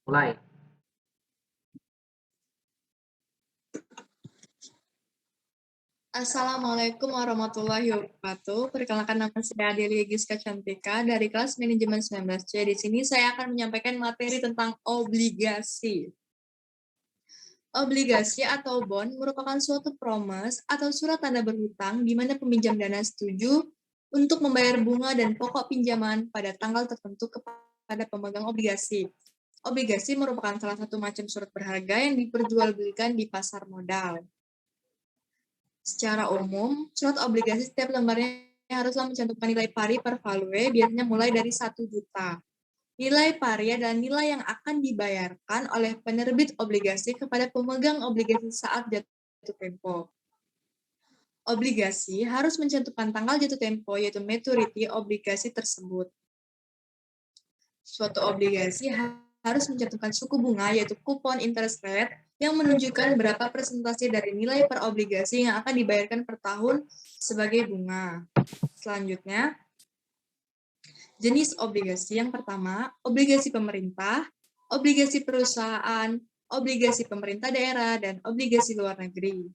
Mulai. Assalamualaikum warahmatullahi wabarakatuh. Perkenalkan, nama saya Adelia Giska Cantika dari kelas manajemen 19C. Di sini saya akan menyampaikan materi tentang obligasi. Obligasi atau bond merupakan suatu promise atau surat tanda berhutang di mana peminjam dana setuju untuk membayar bunga dan pokok pinjaman pada tanggal tertentu kepada pemegang obligasi. Obligasi merupakan salah satu macam surat berharga yang diperjualbelikan di pasar modal. Secara umum, surat obligasi setiap lembarnya haruslah mencantumkan nilai pari per value, biasanya mulai dari 1 juta. Nilai pari adalah nilai yang akan dibayarkan oleh penerbit obligasi kepada pemegang obligasi saat jatuh tempo. Obligasi harus mencantumkan tanggal jatuh tempo, yaitu maturity obligasi tersebut. Suatu obligasi harus mencantumkan suku bunga, yaitu coupon interest rate, yang menunjukkan berapa persentase dari nilai per obligasi yang akan dibayarkan per tahun sebagai bunga. Selanjutnya, jenis obligasi yang pertama, obligasi pemerintah, obligasi perusahaan, obligasi pemerintah daerah, dan obligasi luar negeri.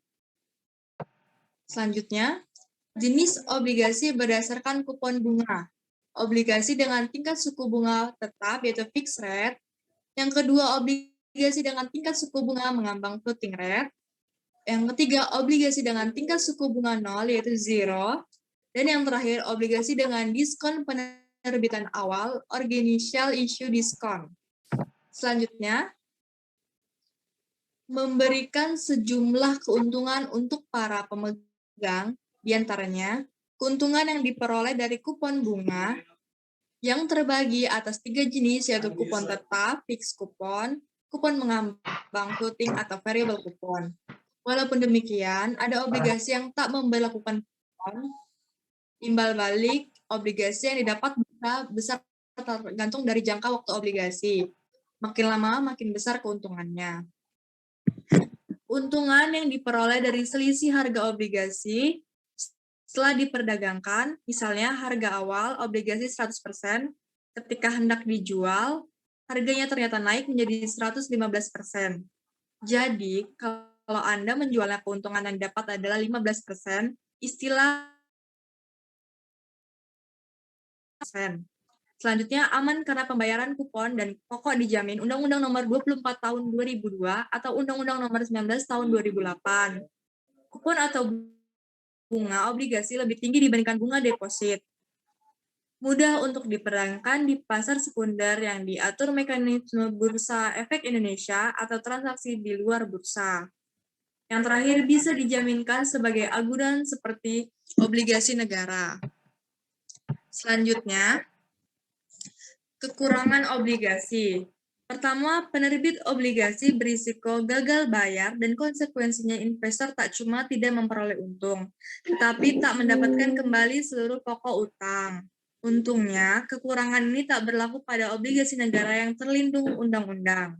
Selanjutnya, jenis obligasi berdasarkan kupon bunga. Obligasi dengan tingkat suku bunga tetap, yaitu fixed rate. Yang kedua, obligasi dengan tingkat suku bunga mengambang floating rate. Yang ketiga, obligasi dengan tingkat suku bunga 0, yaitu zero. Dan yang terakhir, obligasi dengan diskon penerbitan awal, or initial issue discount. Selanjutnya, memberikan sejumlah keuntungan untuk para pemegang, diantaranya keuntungan yang diperoleh dari kupon bunga, yang terbagi atas 3 jenis, yaitu kupon tetap, fixed kupon, kupon mengambang floating atau variable kupon. Walaupun demikian, ada obligasi yang tak memberlakukan kupon, imbal balik obligasi yang didapat besar tergantung dari jangka waktu obligasi. Makin lama, makin besar keuntungannya. Untungan yang diperoleh dari selisih harga obligasi setelah diperdagangkan, misalnya harga awal obligasi 100%, ketika hendak dijual, harganya ternyata naik menjadi 115%. Jadi, kalau Anda menjualnya keuntungan yang dapat adalah 15%, istilah selanjutnya aman karena pembayaran kupon dan pokok dijamin Undang-Undang Nomor 24 Tahun 2002 atau Undang-Undang Nomor 19 Tahun 2008. Kupon atau bunga obligasi lebih tinggi dibandingkan bunga deposit. Mudah untuk diperdagangkan di pasar sekunder yang diatur mekanisme Bursa Efek Indonesia atau transaksi di luar bursa. Yang terakhir, bisa dijaminkan sebagai agunan seperti obligasi negara. Selanjutnya, kekurangan obligasi. Pertama, penerbit obligasi berisiko gagal bayar dan konsekuensinya investor tak cuma tidak memperoleh untung, tetapi tak mendapatkan kembali seluruh pokok utang. Untungnya, kekurangan ini tak berlaku pada obligasi negara yang terlindung undang-undang.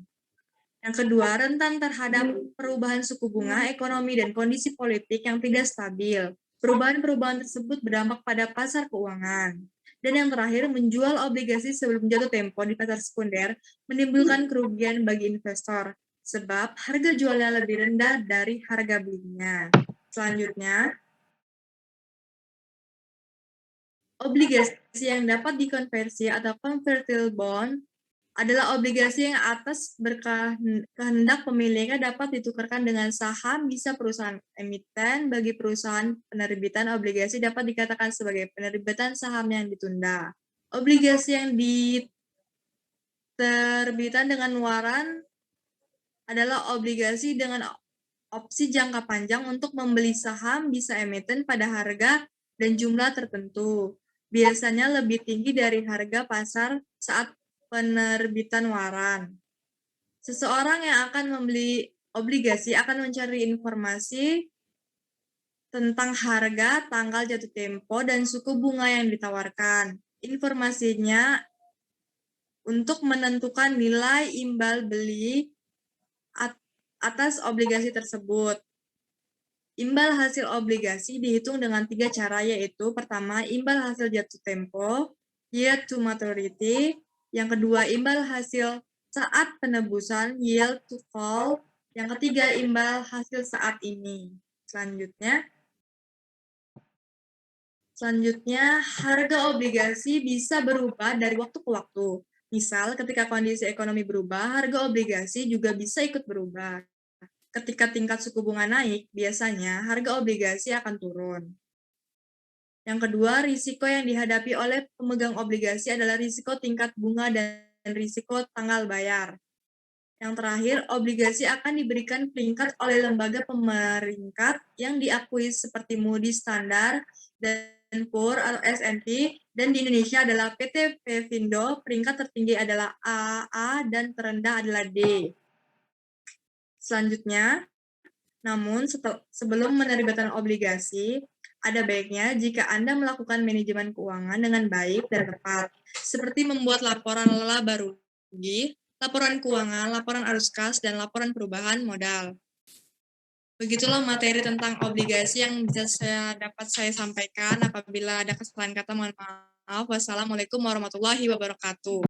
Yang kedua, rentan terhadap perubahan suku bunga, ekonomi, dan kondisi politik yang tidak stabil. Perubahan-perubahan tersebut berdampak pada pasar keuangan. Dan yang terakhir, menjual obligasi sebelum jatuh tempo di pasar sekunder menimbulkan kerugian bagi investor, sebab harga jualnya lebih rendah dari harga belinya. Selanjutnya, obligasi yang dapat dikonversi atau convertible bond adalah obligasi yang atas berkehendak pemiliknya dapat ditukarkan dengan saham, bisa perusahaan emiten. Bagi perusahaan penerbitan obligasi dapat dikatakan sebagai penerbitan saham yang ditunda. Obligasi yang diterbitan dengan waran adalah obligasi dengan opsi jangka panjang untuk membeli saham, bisa emiten pada harga dan jumlah tertentu. Biasanya lebih tinggi dari harga pasar saat penerbitan waran. Seseorang yang akan membeli obligasi akan mencari informasi tentang harga, tanggal jatuh tempo, dan suku bunga yang ditawarkan. Informasinya untuk menentukan nilai imbal beli atas obligasi tersebut. Imbal hasil obligasi dihitung dengan 3 cara, yaitu pertama, imbal hasil jatuh tempo, yield to maturity. Yang kedua, imbal hasil saat penebusan, yield to call. Yang ketiga, imbal hasil saat ini. Selanjutnya, harga obligasi bisa berubah dari waktu ke waktu. Misal, ketika kondisi ekonomi berubah, harga obligasi juga bisa ikut berubah. Ketika tingkat suku bunga naik, biasanya harga obligasi akan turun. Yang kedua, risiko yang dihadapi oleh pemegang obligasi adalah risiko tingkat bunga dan risiko tanggal bayar. Yang terakhir, obligasi akan diberikan peringkat oleh lembaga pemeringkat yang diakui seperti Moody's Standard dan Poor atau S&P, dan di Indonesia adalah PT Pevindo, peringkat tertinggi adalah AA dan terendah adalah D. Selanjutnya, namun sebelum menerbitkan obligasi, ada baiknya jika Anda melakukan manajemen keuangan dengan baik dan tepat, seperti membuat laporan laba rugi, laporan keuangan, laporan arus kas, dan laporan perubahan modal. Begitulah materi tentang obligasi yang bisa dapat saya sampaikan. Apabila ada kesalahan kata, mohon maaf. Wassalamualaikum warahmatullahi wabarakatuh.